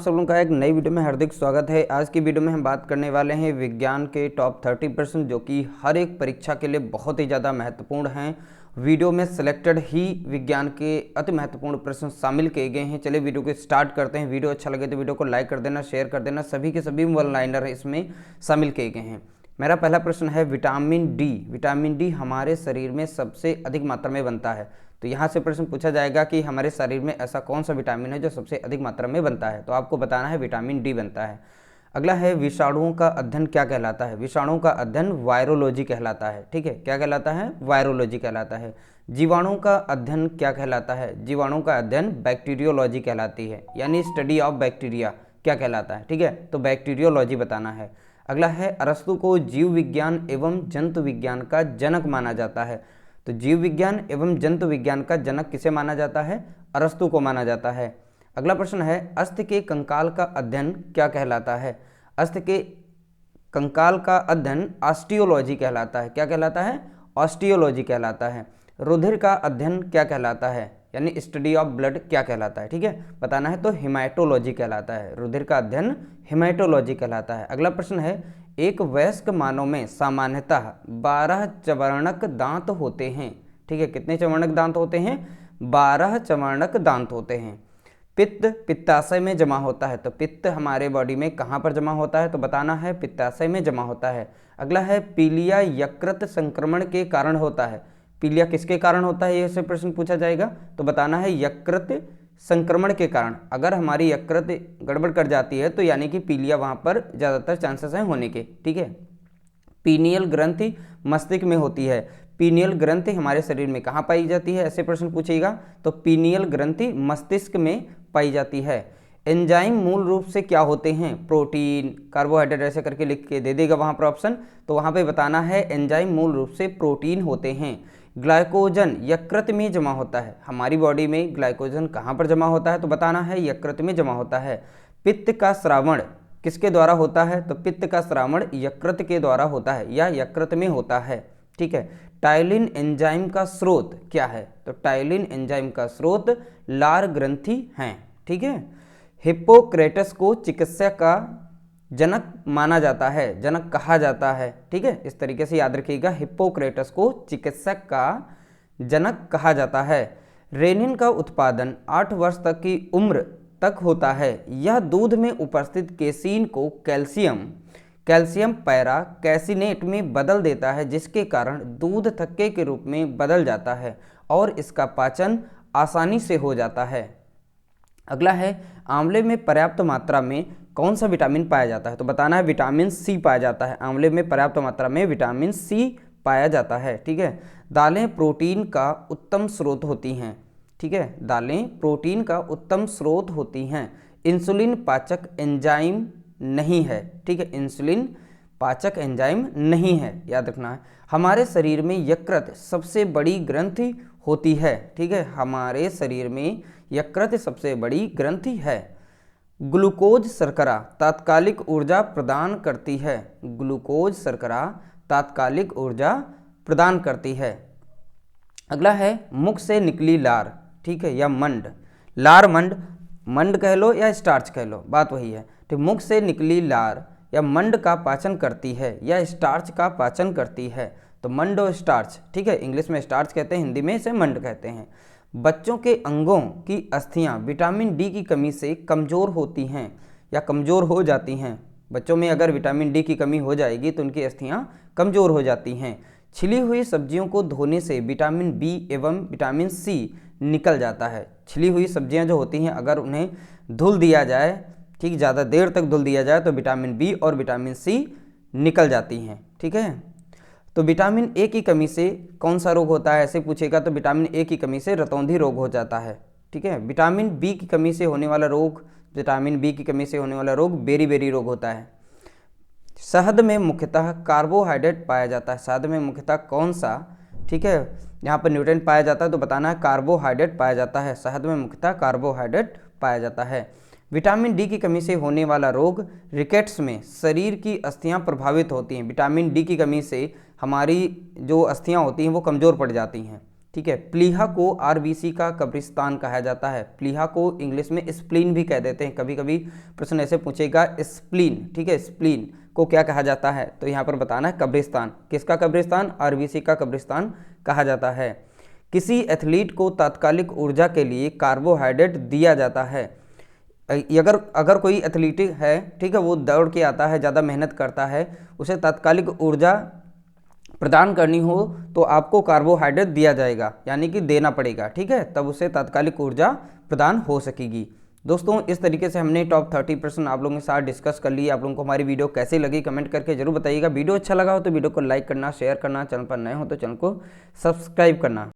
सब लोगों का एक नई वीडियो में हार्दिक स्वागत है। आज की वीडियो में हम बात करने वाले हैं विज्ञान के टॉप 30% जो कि हर एक परीक्षा के लिए बहुत ही ज़्यादा महत्वपूर्ण हैं। वीडियो में सिलेक्टेड ही विज्ञान के अति महत्वपूर्ण प्रश्न शामिल किए गए हैं। चलिए वीडियो को स्टार्ट करते हैं। वीडियो अच्छा लगे तो वीडियो को लाइक कर देना, शेयर कर देना। सभी के सभी वन लाइनर इसमें शामिल किए गए हैं। मेरा पहला प्रश्न है विटामिन डी। विटामिन डी हमारे शरीर में सबसे अधिक मात्रा में बनता है। तो यहाँ से प्रश्न पूछा जाएगा कि हमारे शरीर में ऐसा कौन सा विटामिन है जो सबसे अधिक मात्रा में बनता है, तो आपको बताना है विटामिन डी बनता है। अगला है विषाणुओं का अध्ययन क्या कहलाता है। विषाणुओं का अध्ययन वायरोलॉजी कहलाता है। ठीक है, क्या कहलाता है? वायरोलॉजी कहलाता है। जीवाणुओं का अध्ययन क्या कहलाता है? जीवाणुओं का अध्ययन बैक्टीरियोलॉजी कहलाती है, यानी स्टडी ऑफ बैक्टीरिया क्या कहलाता है। ठीक है, तो बैक्टीरियोलॉजी बताना है। अगला है अरस्तु को जीव विज्ञान एवं जंतु विज्ञान का जनक माना जाता है। तो जीव विज्ञान एवं जंतु विज्ञान का जनक किसे माना जाता है? अरस्तु को माना जाता है। अगला प्रश्न है अस्थि के कंकाल का अध्ययन क्या कहलाता है? अस्थि के कंकाल का अध्ययन ऑस्टियोलॉजी कहलाता है। क्या कहलाता है? ऑस्टियोलॉजी कहलाता है। रुधिर का अध्ययन क्या कहलाता है, यानी स्टडी ऑफ ब्लड क्या कहलाता है? ठीक है, बताना है तो हिमैटोलॉजी कहलाता है। रुधिर का अध्ययन हिमैटोलॉजी कहलाता है। अगला प्रश्न है एक वयस्क मानव में सामान्यतः 12 चवर्णक दांत होते हैं। ठीक है, कितने चवर्णक दांत होते हैं? 12 चवर्णक दांत होते हैं। पित्त पित्ताशय में जमा होता है। तो पित्त हमारे बॉडी में कहाँ पर जमा होता है? तो बताना है पित्ताशय में जमा होता है। अगला है पीलिया यकृत संक्रमण के कारण होता है। पीलिया किसके कारण होता है, ये से प्रश्न पूछा जाएगा। तो बताना है यकृत संक्रमण के कारण। अगर हमारी यकृत गड़बड़ कर जाती है तो यानी कि पीलिया वहाँ पर ज़्यादातर चांसेस हैं होने के। ठीक है, पीनियल ग्रंथि मस्तिष्क में होती है। पीनियल ग्रंथि हमारे शरीर में कहाँ पाई जाती है, ऐसे प्रश्न पूछेगा। तो पीनियल ग्रंथि मस्तिष्क में पाई जाती है। एंजाइम मूल रूप से क्या होते हैं? प्रोटीन, कार्बोहाइड्रेट, ऐसे करके लिख के दे देगा वहाँ पर ऑप्शन। तो वहाँ पे बताना है एंजाइम मूल रूप से प्रोटीन होते हैं। ग्लाइकोजन यकृत में जमा होता है। हमारी बॉडी में ग्लाइकोजन कहाँ पर जमा होता है? तो बताना है यकृत में जमा होता है। पित्त का स्रावण किसके द्वारा होता है? तो पित्त का स्रावण यकृत के द्वारा होता है या यकृत में होता है। ठीक है, टाइलिन एंजाइम का स्रोत क्या है? तो टाइलिन एंजाइम का स्रोत लार ग्रंथि हैं। ठीक है, हिप्पोक्रेटस को चिकित्सा का जनक माना जाता है, जनक कहा जाता है। ठीक है, इस तरीके से याद रखिएगा, हिप्पोक्रेटस को चिकित्सक का जनक कहा जाता है। रेनिन का उत्पादन 8 वर्ष तक की उम्र तक होता है। यह दूध में उपस्थित केसीन को कैल्शियम पैरा कैसिनेट में बदल देता है, जिसके कारण दूध थक्के के रूप में बदल जाता है और इसका पाचन आसानी से हो जाता है। अगला है आंवले में पर्याप्त मात्रा में कौन सा विटामिन पाया जाता है? तो बताना है विटामिन सी पाया जाता है। आंवले में पर्याप्त मात्रा में विटामिन सी पाया जाता है। ठीक है, दालें प्रोटीन का उत्तम स्रोत होती हैं। ठीक है, दालें प्रोटीन का उत्तम स्रोत होती हैं। इंसुलिन पाचक एंजाइम नहीं है। ठीक है, इंसुलिन पाचक एंजाइम नहीं है, याद रखना है। हमारे शरीर में यकृत सबसे बड़ी ग्रंथि होती है। ठीक है, हमारे शरीर में यकृत सबसे बड़ी ग्रंथि है। ग्लूकोज शर्करा तात्कालिक ऊर्जा प्रदान करती है। ग्लूकोज शर्करा तात्कालिक ऊर्जा प्रदान करती है। अगला है मुख से निकली लार, ठीक है, या मंड। लार मंड कह लो या स्टार्च कह लो, बात वही है। तो मुख से निकली लार या मंड का पाचन करती है या स्टार्च का पाचन करती है। तो मंड और स्टार्च, ठीक है, इंग्लिश में स्टार्च कहते हैं, हिंदी में इसे मंड कहते हैं। बच्चों के अंगों की अस्थियां विटामिन डी की कमी से कमज़ोर होती हैं या कमज़ोर हो जाती हैं। बच्चों में अगर विटामिन डी की कमी हो जाएगी तो उनकी अस्थियां कमज़ोर हो जाती हैं। छिली हुई सब्जियों को धोने से विटामिन बी एवं विटामिन सी निकल जाता है। छिली हुई सब्जियां जो होती हैं अगर उन्हें धुल दिया जाए, ठीक, ज़्यादा देर तक धुल दिया जाए तो विटामिन बी और विटामिन सी निकल जाती हैं। ठीक है, तो विटामिन ए की कमी से कौन सा रोग होता है, ऐसे पूछेगा। तो विटामिन ए की कमी से रतौंधी रोग हो जाता है। ठीक है, विटामिन बी की कमी से होने वाला रोग, विटामिन बी की कमी से होने वाला रोग बेरी रोग होता है। शहद में मुख्यतः कार्बोहाइड्रेट पाया जाता है। शहद में मुख्यतः कौन सा, ठीक है, यहाँ पर न्यूट्रिएंट पाया जाता है, तो बताना है कार्बोहाइड्रेट पाया जाता है। शहद में मुख्यतः कार्बोहाइड्रेट पाया जाता है। विटामिन डी की कमी से होने वाला रोग रिकेट्स में शरीर की अस्थियां प्रभावित होती हैं। विटामिन डी की कमी से हमारी जो अस्थियां होती हैं वो कमज़ोर पड़ जाती हैं। ठीक है। प्लीहा को आरबीसी का कब्रिस्तान कहा जाता है। प्लीहा को इंग्लिश में स्प्लीन भी कह देते हैं, कभी कभी प्रश्न ऐसे पूछेगा स्प्लीन, ठीक है, स्प्लीन को क्या कहा जाता है, तो यहाँ पर बताना है कब्रिस्तान। किसका कब्रिस्तान? आरबीसी का कब्रिस्तान कहा जाता है। किसी एथलीट को तात्कालिक ऊर्जा के लिए कार्बोहाइड्रेट दिया जाता है। अगर कोई एथलीट है, ठीक है, वो दौड़ के आता है, ज़्यादा मेहनत करता है, उसे तात्कालिक ऊर्जा प्रदान करनी हो तो आपको कार्बोहाइड्रेट दिया जाएगा, यानी कि देना पड़ेगा, ठीक है, तब उसे तात्कालिक ऊर्जा प्रदान हो सकेगी। दोस्तों इस तरीके से हमने टॉप 30 प्रश्न आप लोगों के साथ डिस्कस कर लिए। आप लोगों को हमारी वीडियो कैसी लगी कमेंट करके जरूर बताइएगा। वीडियो अच्छा लगा हो तो वीडियो को लाइक करना, शेयर करना, चैनल पर नए हो तो चैनल को सब्सक्राइब करना।